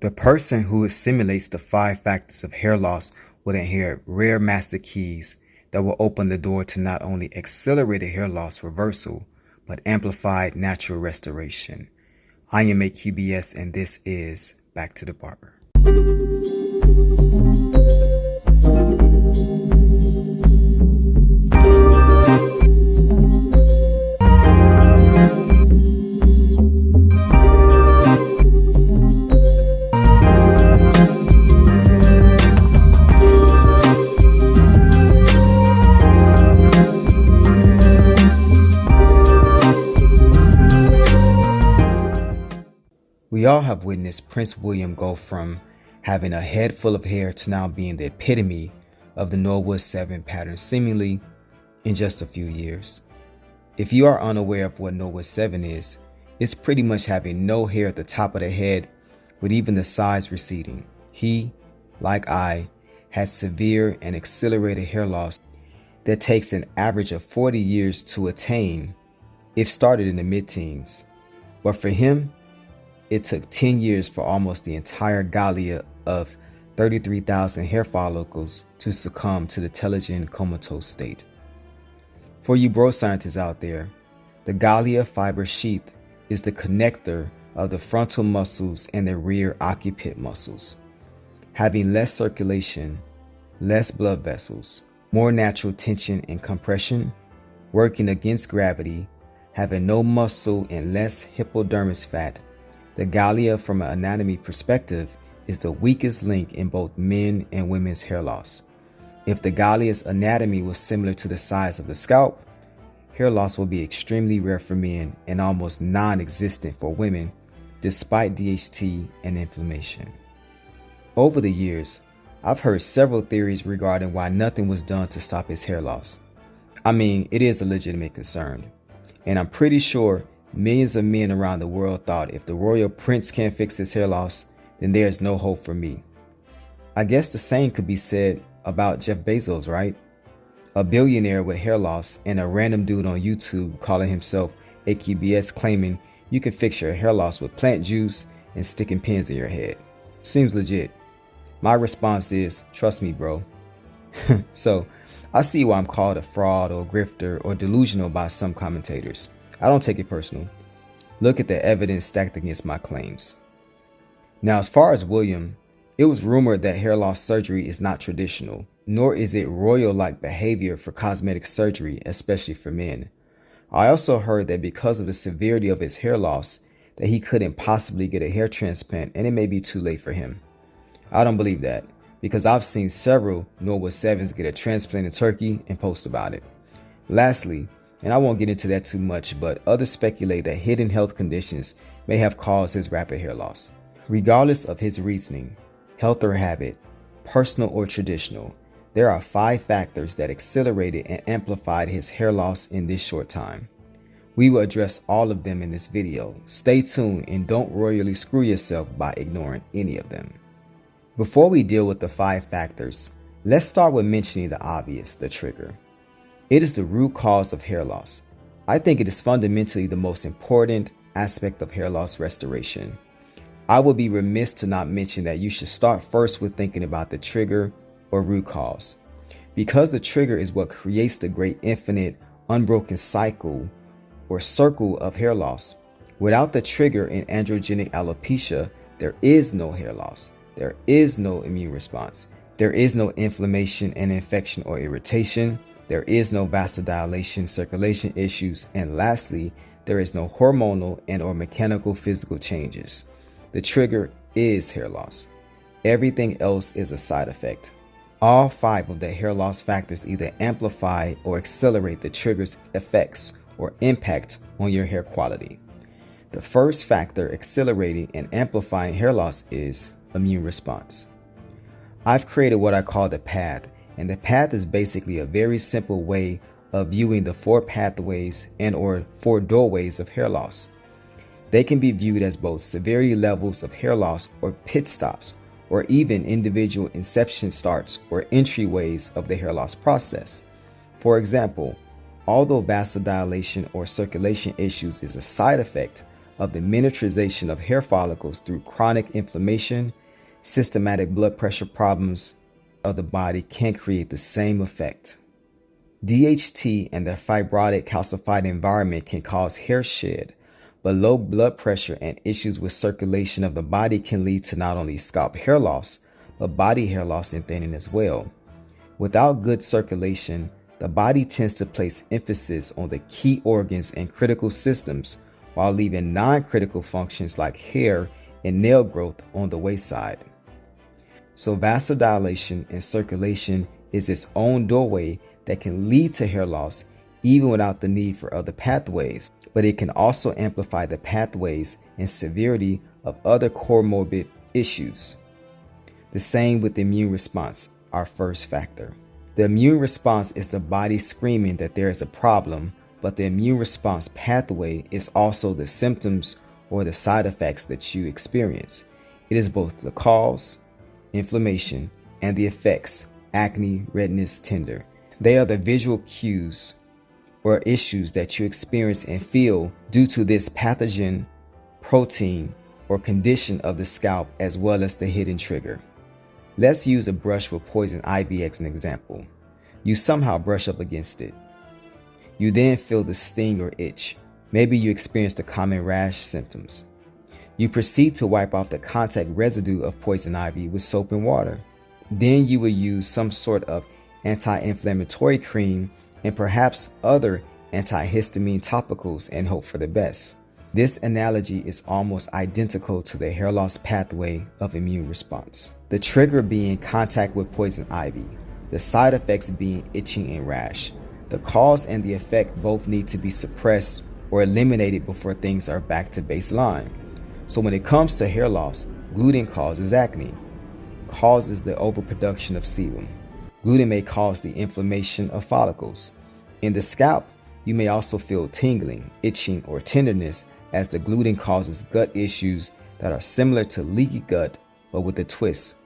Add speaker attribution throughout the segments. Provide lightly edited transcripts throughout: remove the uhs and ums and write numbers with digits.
Speaker 1: The person who simulates the 5 factors of hair loss will inherit rare master keys that will open the door to not only accelerated hair loss reversal, but amplified natural restoration. I am AQBS, and this is Back to the Barber. We all have witnessed Prince William go from having a head full of hair to now being the epitome of the Norwood 7 pattern seemingly in just a few years. If you are unaware of what Norwood 7 is, it's pretty much having no hair at the top of the head with even the sides receding. He, like I, had severe and accelerated hair loss that takes an average of 40 years to attain if started in the mid-teens. But for him, it took 10 years for almost the entire gallia of 33,000 hair follicles to succumb to the telogen comatose state. For you bro scientists out there, the gallia fiber sheath is the connector of the frontal muscles and the rear occiput muscles. Having less circulation, less blood vessels, more natural tension and compression, working against gravity, having no muscle and less hypodermis fat, the gallia from an anatomy perspective is the weakest link in both men and women's hair loss. If the gallia's anatomy was similar to the size of the scalp, hair loss will be extremely rare for men and almost non-existent for women, despite DHT and inflammation. Over the years, I've heard several theories regarding why nothing was done to stop his hair loss. I mean, it is a legitimate concern, and I'm pretty sure millions of men around the world thought if the royal prince can't fix his hair loss, then there is no hope for me. I guess the same could be said about Jeff Bezos, right? A billionaire with hair loss and a random dude on YouTube calling himself AQBS claiming you can fix your hair loss with plant juice and sticking pins in your head. Seems legit. My response is, trust me, bro. So, I see why I'm called a fraud or grifter or delusional by some commentators. I don't take it personal. Look at the evidence stacked against my claims. Now, as far as William, it was rumored that hair loss surgery is not traditional, nor is it royal-like behavior for cosmetic surgery, especially for men. I also heard that because of the severity of his hair loss, that he couldn't possibly get a hair transplant and it may be too late for him. I don't believe that, because I've seen several Norwood 7s get a transplant in Turkey and post about it. Lastly, and I won't get into that too much, but others speculate that hidden health conditions may have caused his rapid hair loss. Regardless of his reasoning, health or habit, personal or traditional, there are 5 factors that accelerated and amplified his hair loss in this short time. We will address all of them in this video. Stay tuned and don't royally screw yourself by ignoring any of them. Before we deal with the 5 factors, let's start with mentioning the obvious, the trigger. It is the root cause of hair loss. I think it is fundamentally the most important aspect of hair loss restoration. I would be remiss to not mention that you should start first with thinking about the trigger or root cause, because the trigger is what creates the great infinite unbroken cycle or circle of hair loss. Without the trigger in androgenic alopecia, there is no hair loss. There is no immune response. There is no inflammation and infection or irritation. There is no vasodilation, circulation issues, and lastly, there is no hormonal and or mechanical physical changes. The trigger is hair loss. Everything else is a side effect. All 5 of the hair loss factors either amplify or accelerate the trigger's effects or impact on your hair quality. The first factor accelerating and amplifying hair loss is immune response. I've created what I call the path, and the path is basically a very simple way of viewing the 4 pathways and or 4 doorways of hair loss. They can be viewed as both severity levels of hair loss or pit stops, or even individual inception starts or entryways of the hair loss process. For example, although vasodilation or circulation issues is a side effect of the miniaturization of hair follicles through chronic inflammation, systematic blood pressure problems of the body can create the same effect. DHT and the fibrotic calcified environment can cause hair shed, but low blood pressure and issues with circulation of the body can lead to not only scalp hair loss, but body hair loss and thinning as well. Without good circulation, the body tends to place emphasis on the key organs and critical systems while leaving non-critical functions like hair and nail growth on the wayside. So vasodilation and circulation is its own doorway that can lead to hair loss even without the need for other pathways, but it can also amplify the pathways and severity of other comorbid issues. The same with the immune response, our first factor. The immune response is the body screaming that there is a problem, but the immune response pathway is also the symptoms or the side effects that you experience. It is both the cause, inflammation, and the effects, acne, redness, tender. They are the visual cues or issues that you experience and feel due to this pathogen, protein, or condition of the scalp, as well as the hidden trigger. Let's use a brush with poison ivy as an example. You somehow brush up against it. You then feel the sting or itch. Maybe you experience the common rash symptoms. You proceed to wipe off the contact residue of poison ivy with soap and water. Then you will use some sort of anti-inflammatory cream and perhaps other antihistamine topicals and hope for the best. This analogy is almost identical to the hair loss pathway of immune response. The trigger being contact with poison ivy, the side effects being itching and rash. The cause and the effect both need to be suppressed or eliminated before things are back to baseline. So when it comes to hair loss, gluten causes acne, causes the overproduction of sebum. Gluten may cause the inflammation of follicles. In the scalp, you may also feel tingling, itching, or tenderness as the gluten causes gut issues that are similar to leaky gut but with a twist.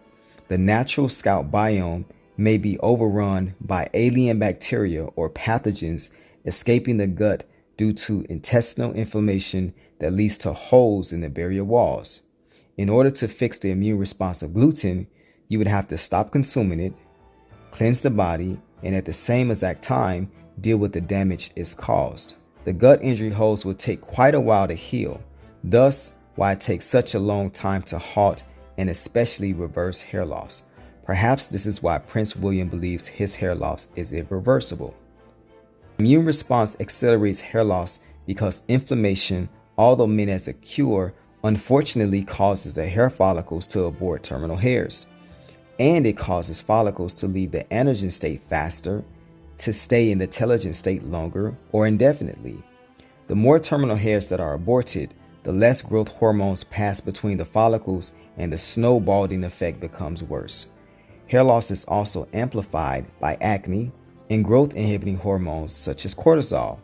Speaker 1: The natural scalp biome may be overrun by alien bacteria or pathogens escaping the gut due to intestinal inflammation that leads to holes in the barrier walls. In order to fix the immune response of gluten, you would have to stop consuming it, cleanse the body, and at the same exact time, deal with the damage it's caused. The gut injury holes will take quite a while to heal, thus why it takes such a long time to halt and especially reverse hair loss. Perhaps this is why Prince William believes his hair loss is irreversible. Immune response accelerates hair loss because inflammation, although meant as a cure, unfortunately causes the hair follicles to abort terminal hairs. And it causes follicles to leave the anagen state faster, to stay in the telogen state longer or indefinitely. The more terminal hairs that are aborted, the less growth hormones pass between the follicles and the snowballing effect becomes worse. Hair loss is also amplified by acne and growth inhibiting hormones such as cortisol.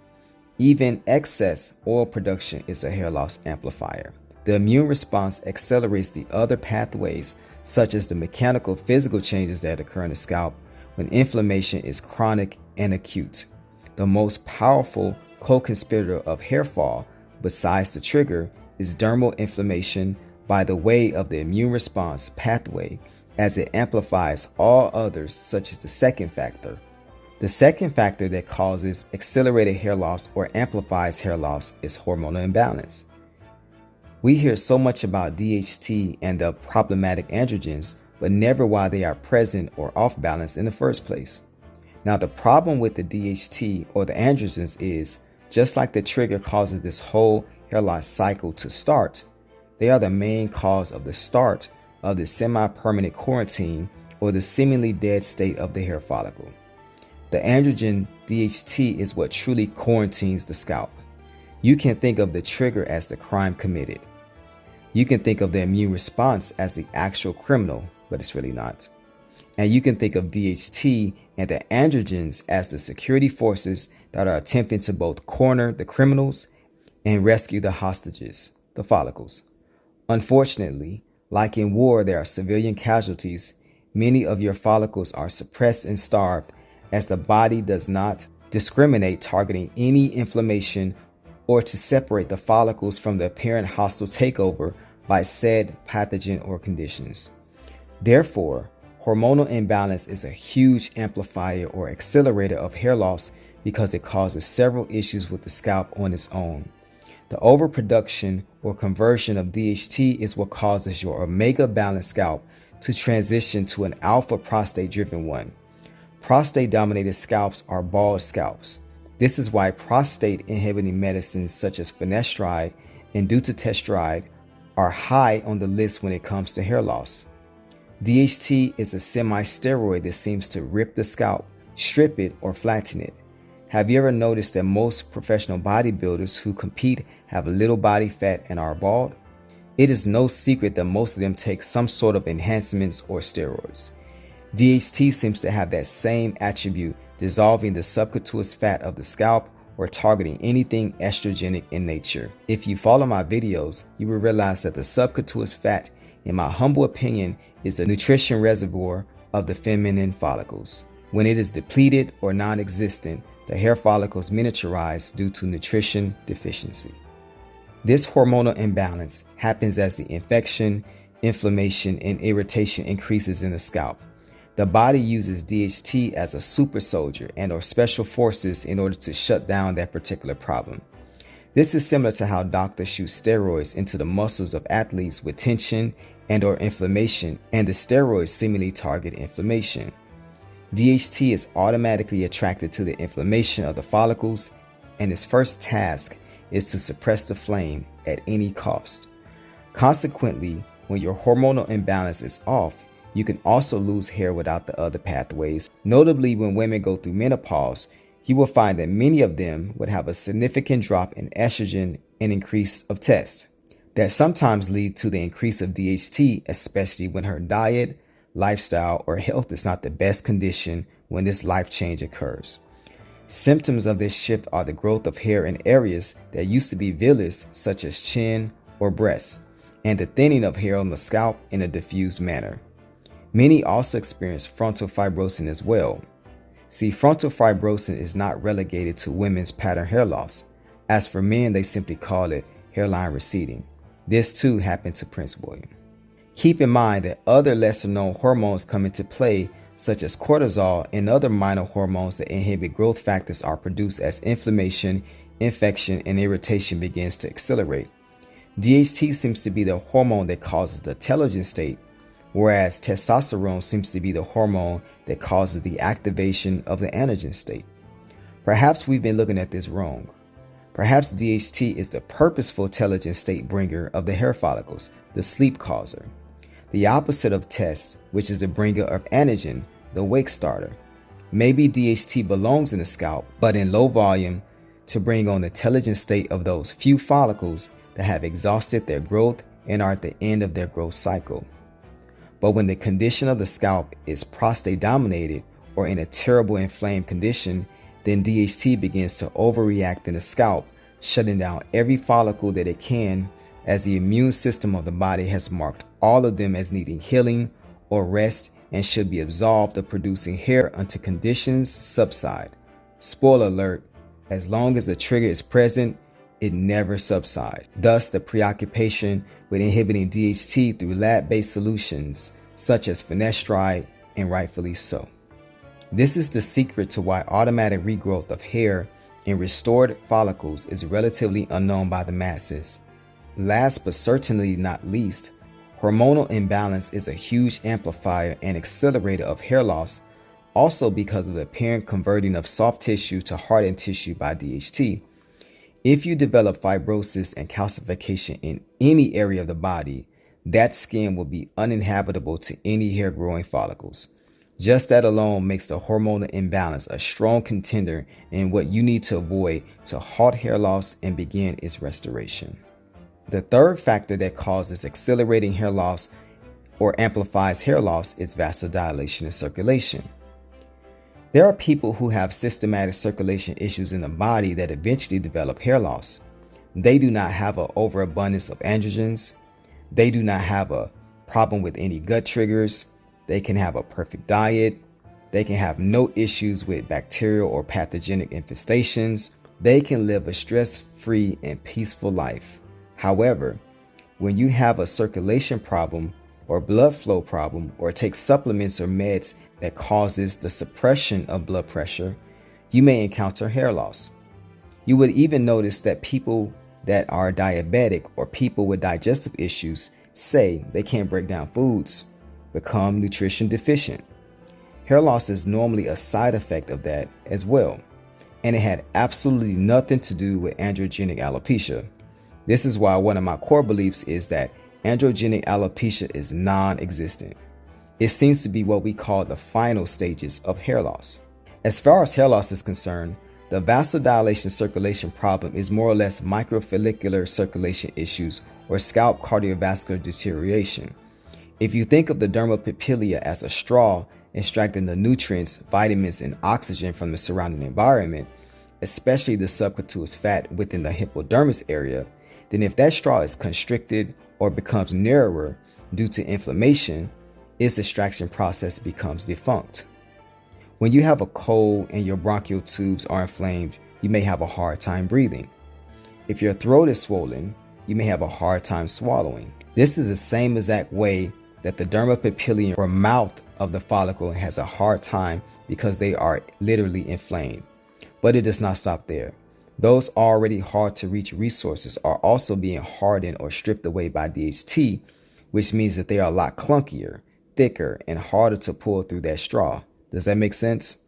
Speaker 1: Even excess oil production is a hair loss amplifier. The immune response accelerates the other pathways such as the mechanical physical changes that occur in the scalp when inflammation is chronic and acute. The most powerful co-conspirator of hair fall, besides the trigger, is dermal inflammation by the way of the immune response pathway, as it amplifies all others such as the second factor. The second factor that causes accelerated hair loss or amplifies hair loss is hormonal imbalance. We hear so much about DHT and the problematic androgens, but never why they are present or off balance in the first place. Now, the problem with the DHT or the androgens is, just like the trigger causes this whole hair loss cycle to start, they are the main cause of the start of the semi-permanent quarantine or the seemingly dead state of the hair follicle. The androgen DHT is what truly quarantines the scalp. You can think of the trigger as the crime committed. You can think of the immune response as the actual criminal, but it's really not. And you can think of DHT and the androgens as the security forces that are attempting to both corner the criminals and rescue the hostages, the follicles. Unfortunately, like in war, there are civilian casualties. Many of your follicles are suppressed and starved as the body does not discriminate, targeting any inflammation or to separate the follicles from the apparent hostile takeover by said pathogen or conditions. Therefore, hormonal imbalance is a huge amplifier or accelerator of hair loss because it causes several issues with the scalp on its own. The overproduction or conversion of DHT is what causes your omega balanced scalp to transition to an alpha prostate driven one. Prostate dominated scalps are bald scalps. This is why prostate inhibiting medicines such as finasteride and dutasteride are high on the list when it comes to hair loss. DHT is a semi-steroid that seems to rip the scalp, strip it, or flatten it. Have you ever noticed that most professional bodybuilders who compete have little body fat and are bald? It is no secret that most of them take some sort of enhancements or steroids. DHT seems to have that same attribute, dissolving the subcutaneous fat of the scalp or targeting anything estrogenic in nature. If you follow my videos, you will realize that the subcutaneous fat, in my humble opinion, is the nutrition reservoir of the feminine follicles. When it is depleted or non-existent, the hair follicles miniaturize due to nutrition deficiency. This hormonal imbalance happens as the infection, inflammation, and irritation increases in the scalp. The body uses DHT as a super soldier and or special forces in order to shut down that particular problem. This is similar to how doctors shoot steroids into the muscles of athletes with tension and or inflammation, and the steroids seemingly target inflammation. DHT is automatically attracted to the inflammation of the follicles, and its first task is to suppress the flame at any cost. Consequently, when your hormonal imbalance is off, you can also lose hair without the other pathways. Notably, when women go through menopause, you will find that many of them would have a significant drop in estrogen and increase of tests that sometimes lead to the increase of DHT, especially when her diet, lifestyle, or health is not the best condition when this life change occurs. Symptoms of this shift are the growth of hair in areas that used to be villous, such as chin or breasts, and the thinning of hair on the scalp in a diffuse manner. Many also experience frontal fibrosing as well. See, frontal fibrosing is not relegated to women's pattern hair loss. As for men, they simply call it hairline receding. This too happened to Prince William. Keep in mind that other lesser known hormones come into play, such as cortisol and other minor hormones that inhibit growth factors are produced as inflammation, infection, and irritation begins to accelerate. DHT seems to be the hormone that causes the telogen state, whereas testosterone seems to be the hormone that causes the activation of the anagen state. Perhaps we've been looking at this wrong. Perhaps DHT is the purposeful telogen state bringer of the hair follicles, the sleep causer. The opposite of test, which is the bringer of anagen, the wake starter. Maybe DHT belongs in the scalp, but in low volume to bring on the telogen state of those few follicles that have exhausted their growth and are at the end of their growth cycle. But when the condition of the scalp is prostate dominated or in a terrible inflamed condition, then DHT begins to overreact in the scalp, shutting down every follicle that it can, as the immune system of the body has marked all of them as needing healing or rest and should be absolved of producing hair until conditions subside. Spoiler alert, as long as the trigger is present, it never subsides. Thus, the preoccupation with inhibiting DHT through lab-based solutions such as finasteride, and rightfully so. This is the secret to why automatic regrowth of hair in restored follicles is relatively unknown by the masses. Last but certainly not least, hormonal imbalance is a huge amplifier and accelerator of hair loss, also because of the apparent converting of soft tissue to hardened tissue by DHT. If you develop fibrosis and calcification in any area of the body, that skin will be uninhabitable to any hair growing follicles. Just that alone makes the hormonal imbalance a strong contender in what you need to avoid to halt hair loss and begin its restoration. The third factor that causes accelerating hair loss or amplifies hair loss is vasodilation and circulation. There are people who have systematic circulation issues in the body that eventually develop hair loss. They do not have an overabundance of androgens. They do not have a problem with any gut triggers. They can have a perfect diet. They can have no issues with bacterial or pathogenic infestations, they can live a stress-free and peaceful life. However, when you have a circulation problem or blood flow problem, or take supplements or meds that causes the suppression of blood pressure, you may encounter hair loss. You would even notice that people that are diabetic or people with digestive issues say they can't break down foods, become nutrition deficient. Hair loss is normally a side effect of that as well, and it had absolutely nothing to do with androgenic alopecia. This is why one of my core beliefs is that androgenic alopecia is non-existent. It seems to be what we call the final stages of hair loss. As far as hair loss is concerned, the vasodilation circulation problem is more or less microfollicular circulation issues or scalp cardiovascular deterioration. If you think of the dermapapilla as a straw extracting the nutrients, vitamins, and oxygen from the surrounding environment, especially the subcutaneous fat within the hypodermis area, then if that straw is constricted or becomes narrower due to inflammation, its extraction process becomes defunct. When you have a cold and your bronchial tubes are inflamed, you may have a hard time breathing. If your throat is swollen, you may have a hard time swallowing. This is the same exact way that the dermapapilla or mouth of the follicle has a hard time because they are literally inflamed. But it does not stop there. Those already hard to reach resources are also being hardened or stripped away by DHT, which means that they are a lot clunkier, thicker, and harder to pull through that straw. Does that make sense?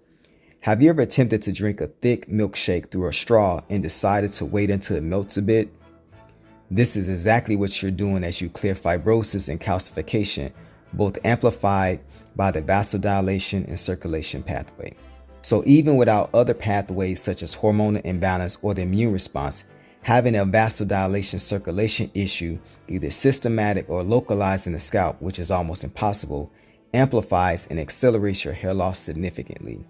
Speaker 1: Have you ever attempted to drink a thick milkshake through a straw and decided to wait until it melts a bit? This is exactly what you're doing as you clear fibrosis and calcification, both amplified by the vasodilation and circulation pathway. So even without other pathways such as hormonal imbalance or the immune response, having a vasodilation circulation issue, either systematic or localized in the scalp, which is almost impossible, amplifies and accelerates your hair loss significantly.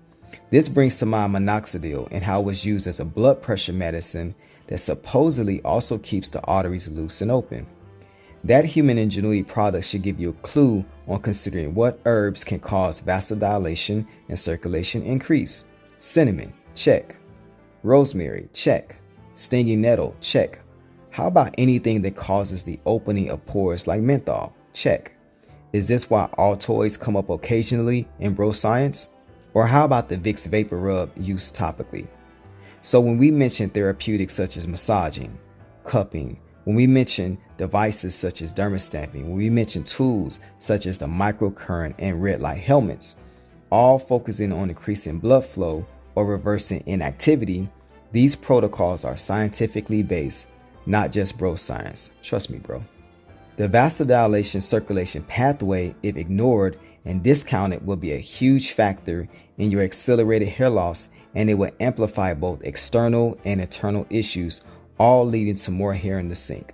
Speaker 1: This brings to mind minoxidil and how it was used as a blood pressure medicine that supposedly also keeps the arteries loose and open. That human ingenuity product should give you a clue on considering what herbs can cause vasodilation and circulation increase. Cinnamon, check. Rosemary, check. Stinging nettle, check. How about anything that causes the opening of pores like menthol? Check. Is this why Altoids come up occasionally in bro science? Or how about the Vicks Vapor Rub used topically? So when we mention therapeutics such as massaging, cupping, when we mention devices such as dermostamping, when we mention tools such as the microcurrent and red light helmets, all focusing on increasing blood flow or reversing inactivity, these protocols are scientifically based, not just bro science. Trust me, bro. The vasodilation circulation pathway, if ignored and discounted, will be a huge factor in your accelerated hair loss, and it will amplify both external and internal issues, all leading to more hair in the sink.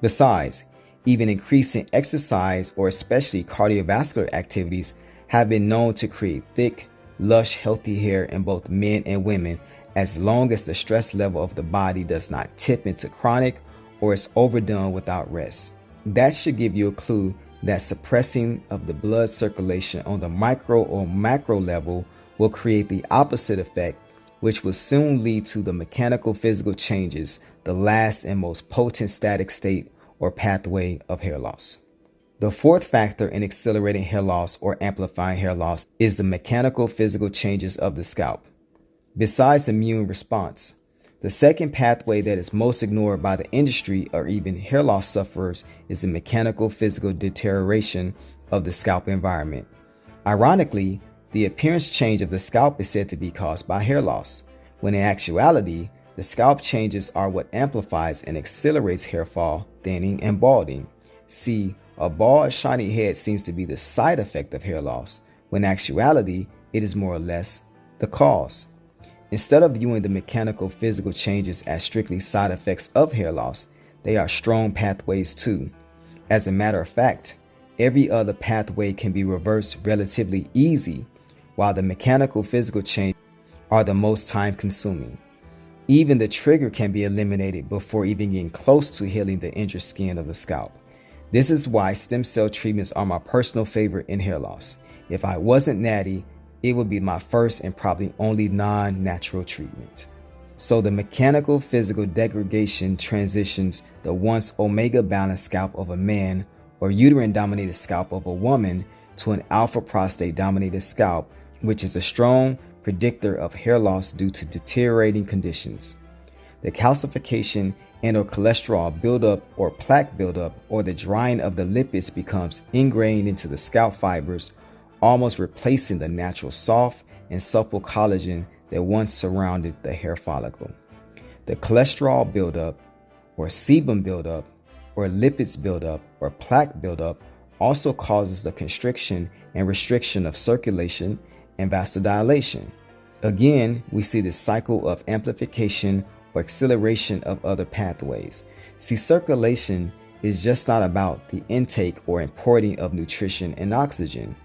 Speaker 1: Besides, even increasing exercise or especially cardiovascular activities have been known to create thick, lush, healthy hair in both men and women, as long as the stress level of the body does not tip into chronic or is overdone without rest. That should give you a clue that suppressing of the blood circulation on the micro or macro level will create the opposite effect, which will soon lead to the mechanical physical changes, the last and most potent static state or pathway of hair loss. The fourth factor in accelerating hair loss or amplifying hair loss is the mechanical physical changes of the scalp. Besides immune response, the second pathway that is most ignored by the industry or even hair loss sufferers is the mechanical physical deterioration of the scalp environment. Ironically, the appearance change of the scalp is said to be caused by hair loss, when in actuality, the scalp changes are what amplifies and accelerates hair fall, thinning, and balding. See, a bald, shiny head seems to be the side effect of hair loss, when in actuality, it is more or less the cause. Instead of viewing the mechanical physical changes as strictly side effects of hair loss, they are strong pathways too. As a matter of fact, every other pathway can be reversed relatively easy, while the mechanical physical changes are the most time consuming. Even the trigger can be eliminated before even getting close to healing the injured skin of the scalp. This is why stem cell treatments are my personal favorite in hair loss. If I wasn't natty, it would be my first and probably only non-natural treatment. So the mechanical physical degradation transitions the once omega balanced scalp of a man or uterine dominated scalp of a woman to an alpha prostate dominated scalp, which is a strong predictor of hair loss due to deteriorating conditions. The calcification and or cholesterol buildup or plaque buildup or the drying of the lipids becomes ingrained into the scalp fibers, almost replacing the natural soft and supple collagen that once surrounded the hair follicle. The cholesterol buildup or sebum buildup or lipids buildup or plaque buildup also causes the constriction and restriction of circulation and vasodilation. Again, we see the cycle of amplification or acceleration of other pathways. See, circulation is just not about the intake or importing of nutrition and oxygen.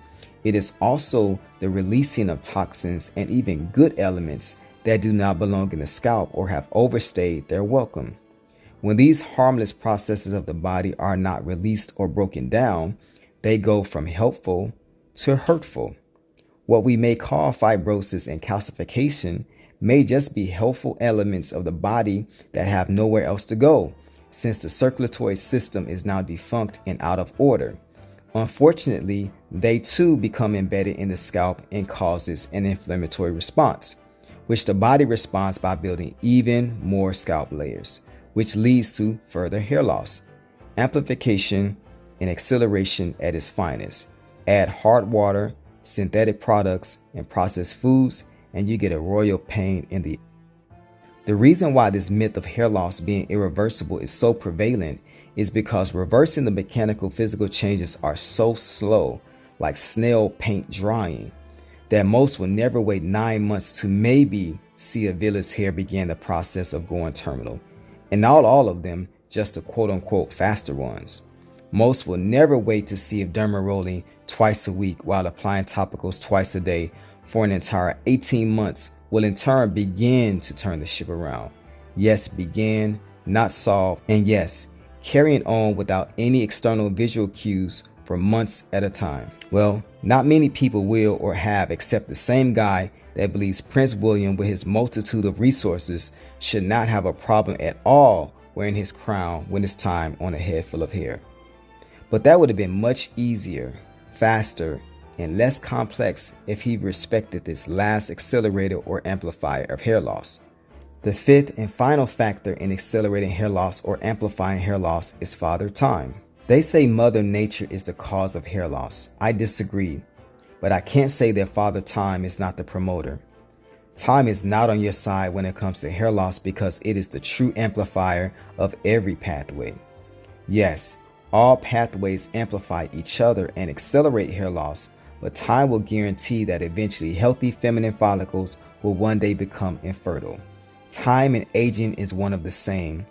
Speaker 1: It is also the releasing of toxins and even good elements that do not belong in the scalp or have overstayed their welcome. When these harmless processes of the body are not released or broken down, they go from helpful to hurtful. What we may call fibrosis and calcification may just be helpful elements of the body that have nowhere else to go, since the circulatory system is now defunct and out of order. Unfortunately, they too become embedded in the scalp and causes an inflammatory response, which the body responds by building even more scalp layers, which leads to further hair loss. Amplification and acceleration at its finest. Add hard water, synthetic products, and processed foods, and you get a royal pain in the. The reason why this myth of hair loss being irreversible is so prevalent is because reversing the mechanical physical changes are so slow, like snail paint drying, that most will never wait 9 months to maybe see a village hair begin the process of going terminal. And not all of them, just the quote-unquote faster ones. Most will never wait to see if derma rolling twice a week while applying topicals twice a day for an entire 18 months will in turn begin to turn the ship around. Yes, begin, not solve, and yes, carrying on without any external visual cues for months at a time. Well, not many people will or have, except the same guy that believes Prince William, with his multitude of resources, should not have a problem at all wearing his crown when it's time on a head full of hair. But that would have been much easier, faster, and less complex if he respected this last accelerator or amplifier of hair loss. The fifth and final factor in accelerating hair loss or amplifying hair loss is Father Time. They say Mother Nature is the cause of hair loss. I disagree, but I can't say that Father Time is not the promoter. Time is not on your side when it comes to hair loss because it is the true amplifier of every pathway. Yes, all pathways amplify each other and accelerate hair loss, but time will guarantee that eventually healthy feminine follicles will one day become infertile. Time and aging is one of the same,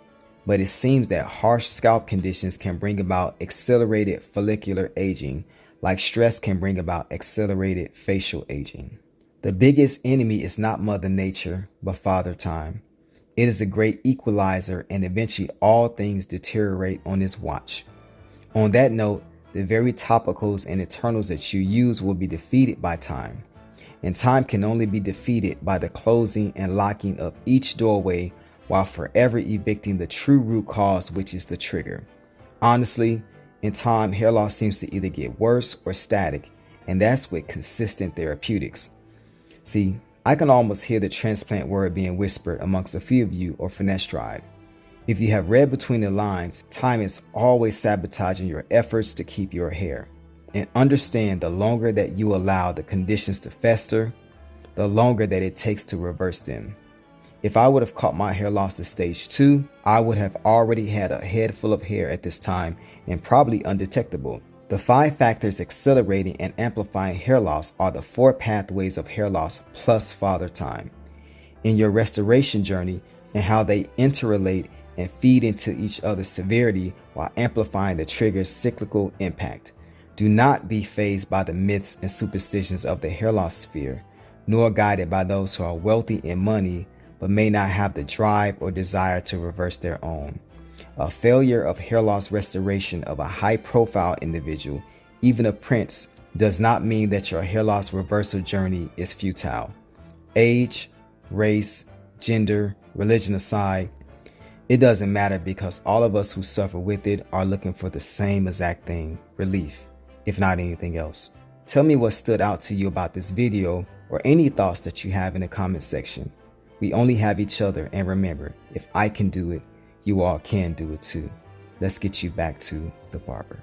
Speaker 1: but it seems that harsh scalp conditions can bring about accelerated follicular aging, like stress can bring about accelerated facial aging. The biggest enemy is not Mother Nature, but Father Time. It is a great equalizer, and eventually all things deteriorate on its watch. On that note, the very topicals and eternals that you use will be defeated by time. And time can only be defeated by the closing and locking of each doorway while forever evicting the true root cause, which is the trigger. Honestly, in time, hair loss seems to either get worse or static, and that's with consistent therapeutics. See, I can almost hear the transplant word being whispered amongst a few of you or finasteride. If you have read between the lines, time is always sabotaging your efforts to keep your hair. And understand, the longer that you allow the conditions to fester, the longer that it takes to reverse them. If I would have caught my hair loss at stage 2, I would have already had a head full of hair at this time and probably undetectable. The 5 factors accelerating and amplifying hair loss are the 4 pathways of hair loss plus Father Time. In your restoration journey and how they interrelate and feed into each other's severity while amplifying the trigger's cyclical impact. Do not be fazed by the myths and superstitions of the hair loss sphere, nor guided by those who are wealthy in money but may not have the drive or desire to reverse their own. A failure of hair loss restoration of a high-profile individual, even a prince, does not mean that your hair loss reversal journey is futile. Age, race, gender, Religion aside, it doesn't matter because all of us who suffer with it are looking for the same exact thing, relief, if not anything else. Tell me what stood out to you about this video or any thoughts that you have in the comment section. We only have each other, and remember, if I can do it, you all can do it too. Let's get you back to the barber.